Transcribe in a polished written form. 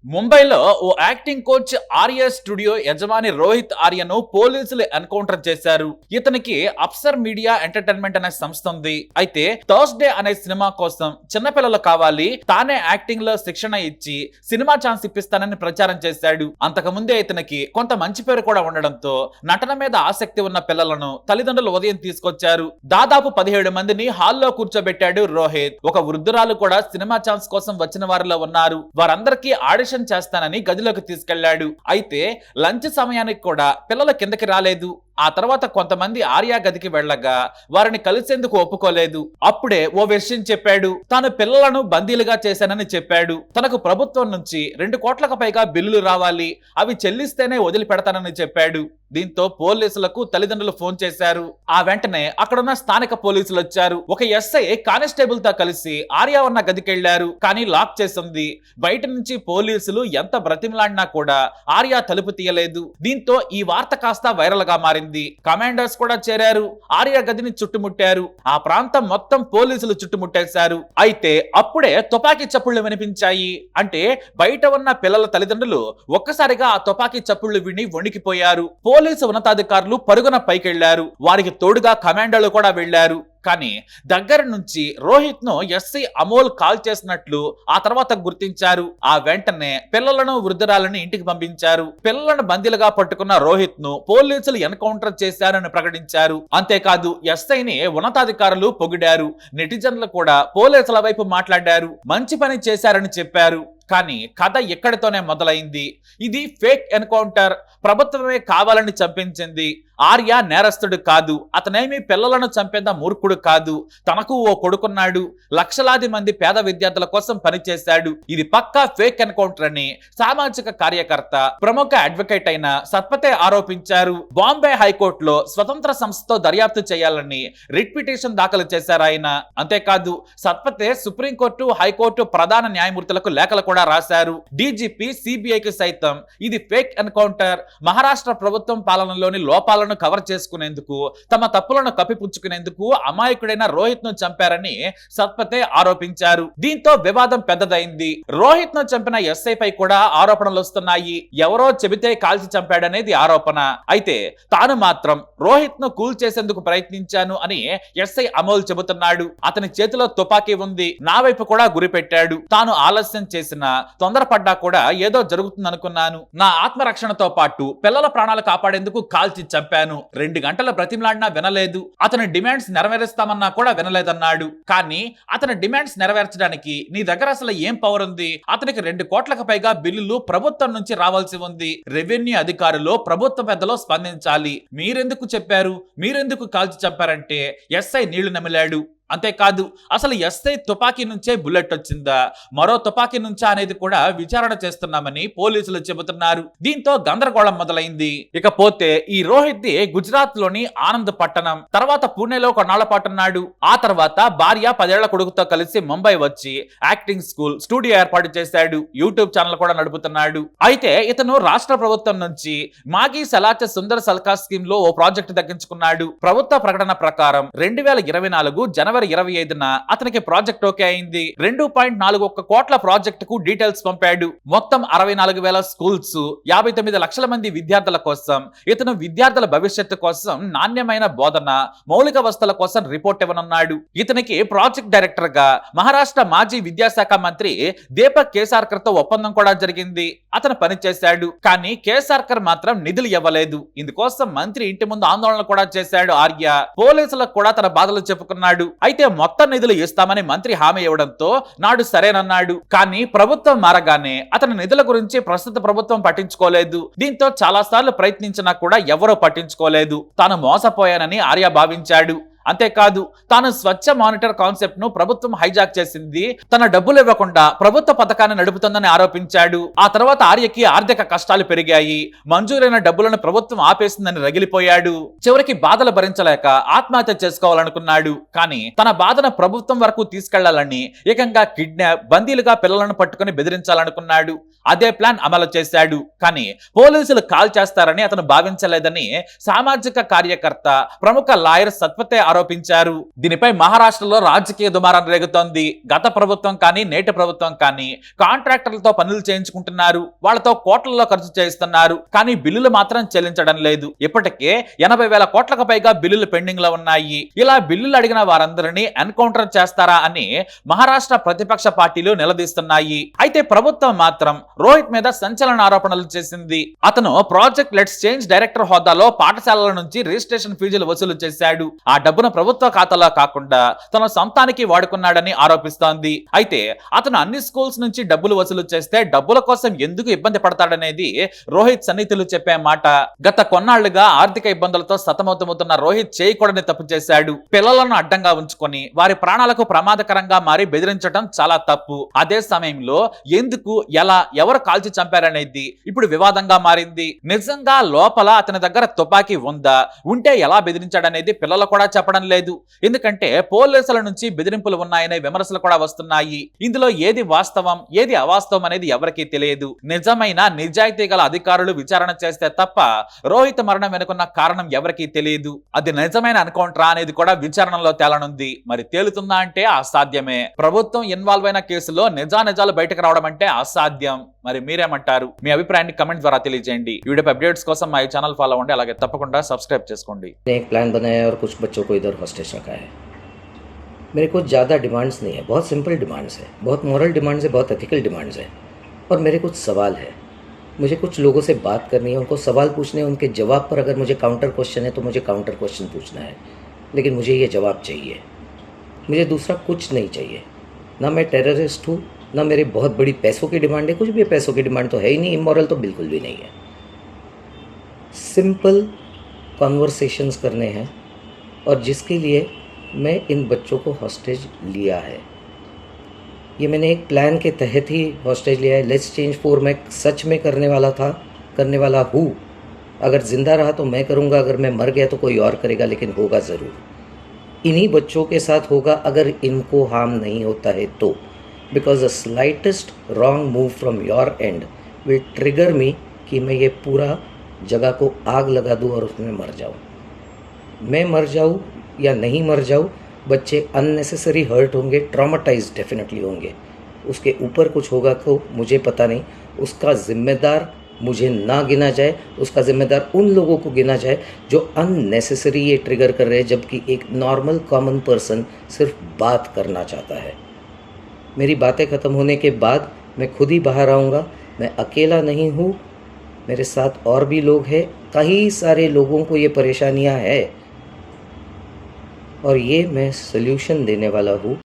ముంబైలో ఓ acting coach Arya studio యజమాని రోహిత్ ఆర్యను పోలీసులు ఎన్కౌంటర్ చేశారు. ఇతనికి అప్సర్ మీడియా ఎంటర్టైన్మెంట్ అనే సంస్థ ఉంది. అయితే థర్స్డే అనే సినిమా కోసం చిన్నపిల్లలు కావాలి, తానే యాక్టింగ్ లో శిక్షణ ఇచ్చి సినిమా ఛాన్స్ ఇప్పిస్తానని ప్రచారం చేశాడు. అంతకుముందే ఇతనికి కొంత మంచి పేరు కూడా ఉండడంతో నటన మీద ఆసక్తి ఉన్న పిల్లలను తల్లిదండ్రులు ఉదయం తీసుకొచ్చారు. దాదాపు 17 మందిని హాల్లో కూర్చోబెట్టాడు రోహిత్. ఒక వృద్ధురాలు కూడా సినిమా ఛాన్స్ కోసం వచ్చిన వారిలో ఉన్నారు. వారందరికీ ఆడిషన్ చేస్తానని గదిలోకి తీసుకెళ్లాడు. అయితే లంచ్ సమయానికి కూడా పిల్లలు కిందకి రాలేదు. ఆ తర్వాత కొంతమంది ఆర్య గదికి వెళ్ళగా వారిని కలిసేందుకు ఒప్పుకోలేదు. అప్పుడే ఓ విషయం చెప్పాడు. తాను పిల్లలను బందీలుగా చేశానని చెప్పాడు. తనకు ప్రభుత్వం నుంచి 2 కోట్లకు పైగా బిల్లులు రావాలి, అవి చెల్లిస్తేనే వదిలిపెడతానని చెప్పాడు. దీంతో పోలీసులకు తల్లిదండ్రులు ఫోన్ చేశారు. ఆ వెంటనే అక్కడున్న స్థానిక పోలీసులు వచ్చారు. ఒక ఎస్ఐ కానిస్టేబుల్ తో కలిసి ఆర్య ఉన్న గదికి వెళ్లారు. కానీ లాక్ చేసింది. బయట నుంచి పోలీసులు ఎంత బ్రతిమలాడినా కూడా ఆర్య తలుపు తీయలేదు. దీంతో ఈ వార్త కాస్త వైరల్ గా మారింది. కమాండర్స్ కూడా చేరారు. ఆర్య గదిని చుట్టుముట్టారు. ఆ ప్రాంతం మొత్తం పోలీసులు చుట్టుముట్టేశారు. అయితే అప్పుడే తుపాకీ చప్పుళ్లు వినిపించాయి. అంటే బయట ఉన్న పిల్లల తల్లిదండ్రులు ఒక్కసారిగా ఆ తుపాకీ చప్పుళ్లు విని వణికిపోయారు. పోలీసు ఉన్నతాధికారులు పరుగున పైకెళ్లారు. వారికి తోడుగా కమాండోలు కూడా వెళ్లారు. కానీ దగ్గర నుంచి రోహిత్ ను ఎస్ఐ అమోల్ కాల్ చేసినట్లు ఆ తర్వాత గుర్తించారు. ఆ వెంటనే పిల్లలను వృద్ధురాలను ఇంటికి పంపించారు. పిల్లలను బందీలుగా పట్టుకున్న రోహిత్ ను పోలీసులు ఎన్కౌంటర్ చేశారని ప్రకటించారు. అంతేకాదు ఎస్ఐని ఉన్నతాధికారులు పొగిడారు. నెటిజన్లు కూడా పోలీసుల వైపు మాట్లాడారు. మంచి పని చేశారని చెప్పారు. కానీ కథ ఎక్కడితోనే మొదలైంది. ఇది ఫేక్ ఎన్కౌంటర్. ప్రభుత్వమే కావాలని చంపించింది. ఆర్య నేరస్తుడు కాదు. అతనేమి పిల్లలను చంపేంత మూర్ఖుడు కాదు. తనకు ఓ కొడుకున్నాడు. లక్షలాది మంది పేద విద్యార్థుల కోసం పనిచేశాడు. ఇది పక్కా ఫేక్ ఎన్కౌంటర్ అని సామాజిక కార్యకర్త, ప్రముఖ అడ్వకేట్ అయిన సత్పతే ఆరోపించారు. బాంబే హైకోర్టులో స్వతంత్ర సంస్థతో దర్యాప్తు చేయాలని రిట్ పిటిషన్ దాఖలు చేశారు ఆయన. అంతేకాదు సత్పతే సుప్రీంకోర్టు, హైకోర్టు ప్రధాన న్యాయమూర్తులకు లేఖలు కూడా రాశారు. డీజీపీ, సిబిఐకి సైతం ఇది ఫేక్ ఎన్కౌంటర్, మహారాష్ట్ర ప్రభుత్వం పాలనలోని లోపాలను కవర్ చేసుకునేందుకు, తమ తప్పులను కప్పిపుచ్చుకునేందుకు అమాయకుడైన రోహిత్ ను చంపారని సత్పతే ఆరోపించారు. దీంతో వివాదం పెద్దదైంది. రోహిత్ ను చంపిన ఎస్ఐ పై కూడా ఆరోపణలు వస్తున్నాయి. ఎవరో చెబితే కాల్చి చంపాడనేది ఆరోపణ. అయితే తాను మాత్రం రోహిత్ ను కూల్ చేసేందుకు ప్రయత్నించాను అని ఎస్ఐ అమోల్ చెబుతున్నాడు. అతని చేతిలో తుపాకీ ఉంది. నా వైపు కూడా గురిపెట్టాడు. తాను ఆలస్యం చేసిన, తొందరపడ్డా కూడా ఏదో జరుగుతుందనుకున్నాను. నా ఆత్మరక్షణతో పాటు పిల్లల ప్రాణాలు కాపాడేందుకు కాల్చి చంపాను. 2 గంటల బ్రతిమలాడినా వినలేదు. అతని డిమాండ్స్ నెరవేరుస్తామన్నా కూడా వినలేదన్నాడు. కానీ అతని డిమాండ్స్ నెరవేర్చడానికి నీ దగ్గర అసలు ఏం పవర్ ఉంది? అతనికి 2 కోట్లకు పైగా బిల్లులు ప్రభుత్వం నుంచి రావాల్సి ఉంది. రెవెన్యూ అధికారులు, ప్రభుత్వ పెద్దలు స్పందించాలి. మీరెందుకు చెప్పారు, మీరెందుకు కాల్చి చంపారంటే ఎస్ఐ నీళ్లు నమిలాడు. అంతేకాదు అసలు ఎస్ఐ తుపాకీ నుంచే బుల్లెట్ వచ్చిందా, మరో తుపాకీ నుంచా అనేది కూడా విచారణ చేస్తున్నామని పోలీసులు చెబుతున్నారు. దీంతో గందరగోళం మొదలైంది. ఇకపోతే ఈ రోహిత్ ది గుజరాత్ లోని ఆనంద్ పట్టణం, తర్వాత పూణేలో కొన్నాళ్ల పాటు ఉన్నాడు. ఆ తర్వాత భార్య 10 ఏళ్ల కొడుకుతో కలిసి ముంబై వచ్చి యాక్టింగ్ స్కూల్, స్టూడియో ఏర్పాటు చేశాడు. యూట్యూబ్ ఛానల్ కూడా నడుపుతున్నాడు. అయితే ఇతను రాష్ట్ర ప్రభుత్వం నుంచి మాగీ సలాచ సుందర్ సల్కా స్కీమ్ లో ఓ ప్రాజెక్టు దక్కించుకున్నాడు. ప్రభుత్వ ప్రకటన ప్రకారం 2024 జనవరి 25న అతనికి ప్రాజెక్ట్ ఓకే అయింది. 2.41 కోట్ల ప్రాజెక్టుకు డీటెయిల్స్ పంపాడు. మొత్తం 64,000 స్కూల్స్, 59 లక్షల మంది విద్యార్థుల కోసం, ఇతను విద్యార్థుల భవిష్యత్తు కోసం నాణ్యమైన బోధన, మౌలిక వసతుల కోసం రిపోర్ట్ ఇవ్వనున్నాడు. ఇతనికి ప్రాజెక్ట్ డైరెక్టర్ గా మహారాష్ట్ర మాజీ విద్యాశాఖ మంత్రి దీపక్ కేసార్కర్ తో ఒప్పందం కూడా జరిగింది. అతను పనిచేశాడు. కానీ కేసార్కర్ మాత్రం నిధులు ఇవ్వలేదు. ఇందుకోసం మంత్రి ఇంటి ముందు ఆందోళన కూడా చేశాడు ఆర్య. పోలీసులకు కూడా తన బాధలు చెప్పుకున్నాడు. అయితే మొత్తం నిధులు ఇస్తామని మంత్రి హామీ ఇవ్వడంతో నాడు సరేనన్నాడు. కానీ ప్రభుత్వం మారగానే అతని నిధుల గురించి ప్రస్తుత ప్రభుత్వం పట్టించుకోలేదు. దీంతో చాలా సార్లు ప్రయత్నించినా కూడా ఎవరూ పట్టించుకోలేదు. తాను మోసపోయానని ఆర్య భావించాడు. అంతేకాదు తాను స్వచ్ఛ మానిటర్ కాన్సెప్ట్ ను ప్రభుత్వం హైజాక్ చేసింది, తన డబ్బులు ఇవ్వకుండా ప్రభుత్వ పథకాన్ని నడుపుతుందని ఆరోపించాడు. ఆ తర్వాత ఆర్యకి ఆర్థిక కష్టాలు పెరిగాయి. మంజూరైన డబ్బులను ప్రభుత్వం ఆపేసిందని రగిలిపోయాడు. చివరికి బాధలు భరించలేక ఆత్మహత్య చేసుకోవాలనుకున్నాడు. కానీ తన బాధను ప్రభుత్వం వరకు తీసుకెళ్లాలని ఏకంగా కిడ్నాప్, బందీలుగా పిల్లలను పట్టుకుని బెదిరించాలనుకున్నాడు. అదే ప్లాన్ అమలు చేశాడు. కానీ పోలీసులు కాల్ చేస్తారని అతను భావించలేదని సామాజిక కార్యకర్త, ప్రముఖ లాయర్ సత్పతే ఆరోపించారు. దీనిపై మహారాష్ట్రలో రాజకీయ దుమారం రేగుతోంది. గత ప్రభుత్వం కానీ నేటి ప్రభుత్వం కానీ కాంట్రాక్టర్లతో పనులు చేయించుకుంటున్నారు, వాళ్ళతో కోట్లలో ఖర్చు చేయిస్తున్నారు, కానీ బిల్లులు మాత్రం చెల్లించడం లేదు. ఇప్పటికే 80,000 కోట్లకు పైగా బిల్లులు పెండింగ్ లో ఉన్నాయి. ఇలా బిల్లులు అడిగిన వారందరినీ ఎన్కౌంటర్ చేస్తారా అని మహారాష్ట్ర ప్రతిపక్ష పార్టీలు నిలదీస్తున్నాయి. అయితే ప్రభుత్వం మాత్రం రోహిత్ మీద సంచలన ఆరోపణలు చేసింది. అతను ప్రాజెక్ట్ లెట్స్ చేంజ్ డైరెక్టర్ హోదాలో పాఠశాలల నుంచి రిజిస్ట్రేషన్ ఫీజులు వసూలు చేశాడు. ఆ డబ్బును ప్రభుత్వ ఖాతాలో కాకుండా తన సొంతానికి వాడుకున్నాడని ఆరోపిస్తోంది. అయితే అతను అన్ని స్కూల్స్ నుంచి డబ్బులు వసూలు చేస్తే డబ్బుల కోసం ఎందుకు ఇబ్బంది పడతాడనేది రోహిత్ సన్నిహితులు చెప్పే మాట. గత కొన్నాళ్లుగా ఆర్థిక ఇబ్బందులతో సతమతమవుతున్న రోహిత్ చేయకూడని తప్పు చేశాడు. పిల్లలను అడ్డంగా ఉంచుకొని వారి ప్రాణాలకు ప్రమాదకరంగా మారి బెదిరించడం చాలా తప్పు. అదే సమయంలో ఎందుకు, ఎలా, ఎవరు కాల్చి చంపారనేది ఇప్పుడు వివాదంగా మారింది. నిజంగా లోపల అతని దగ్గర తుపాకీ ఉందా, ఉంటే ఎలా బెదిరించాడనేది పిల్లలు కూడా చెప్పడం లేదు. ఎందుకంటే పోలీసుల నుంచి బెదిరింపులు ఉన్నాయనే విమర్శలు కూడా వస్తున్నాయి. ఇందులో ఏది వాస్తవం ఏది అవాస్తవం అనేది ఎవరికీ తెలియదు. నిజమైన నిజాయితీ గల అధికారులు విచారణ చేస్తే తప్ప రోహిత్ మరణం వెనుకున్న కారణం ఎవరికీ తెలియదు. అది నిజమైన ఎన్కౌంటరా అనేది కూడా విచారణలో తేలనుంది. మరి తేలుతుందా అంటే అసాధ్యమే. ప్రభుత్వం ఇన్వాల్వ్ అయిన కేసులో నిజానిజాలు బయటకు రావడం అంటే అసాధ్యం. మరి మీరేమంటారు? మీ అభిప్రాయాన్ని కమెంట్ ద్వారా తెలియజేయండి. ఈ వీడియో అప్డేట్స్ కోసం మా ఛానల్ ఫాలో అవ్వండి, అలాగే తప్పకుండా సబ్స్క్రైబ్ చేసుకోండి. एक प्लान बनाया और कुछ बच्चों को इधर हॉस्टेज रखा है। मेरे को ज़्यादा डिमांड्स नहीं है, बहुत सिंपल डिमांड्स है, बहुत मॉरल डिमांड्स है, बहुत एथिकल डिमांड्स है। और मेरे कुछ सवाल है, मुझे कुछ लोगों से बात करनी है, उनको सवाल पूछने हैं, उनके जवाब पर अगर मुझे काउंटर क्वेश्चन है तो मुझे काउंटर क्वेश्चन पूछना है। लेकिन मुझे ये जवाब चाहिए, मुझे दूसरा कुछ नहीं चाहिए। ना मैं टेररिस्ट हूँ, ना मेरी बहुत बड़ी पैसों की डिमांड है, कुछ भी पैसों की डिमांड तो है ही नहीं, इमोरल तो बिल्कुल भी नहीं है। सिंपल कॉन्वर्सेशंस करने हैं और जिसके लिए मैं इन बच्चों को हॉस्टेज लिया है। ये मैंने एक प्लान के तहत ही हॉस्टेज लिया है। लेट्स चेंज 4 मैं सच में करने वाला हूँ। अगर ज़िंदा रहा तो मैं करूँगा, अगर मैं मर गया तो कोई और करेगा, लेकिन होगा ज़रूर। इन्हीं बच्चों के साथ होगा अगर इनको हार्म नहीं होता है तो। Because the slightest wrong move from your end will trigger me कि मैं ये पूरा जगह को आग लगा दूँ और उसमें मर जाऊँ। मैं मर जाऊँ या नहीं मर जाऊँ, बच्चे अननेसेसरी हर्ट होंगे, ट्रॉमाटाइज डेफिनेटली होंगे। उसके ऊपर कुछ होगा तो मुझे पता नहीं। उसका जिम्मेदार मुझे ना गिना जाए, उसका जिम्मेदार उन लोगों को गिना जाए जो अननेसेसरी ये ट्रिगर कर रहे हैं, जबकि एक नॉर्मल कॉमन पर्सन सिर्फ बात करना चाहता है। मेरी बातें ख़त्म होने के बाद मैं खुद ही बाहर आऊँगा। मैं अकेला नहीं हूँ, मेरे साथ और भी लोग हैं। कई सारे लोगों को ये परेशानियाँ हैं और ये मैं सल्यूशन देने वाला हूँ।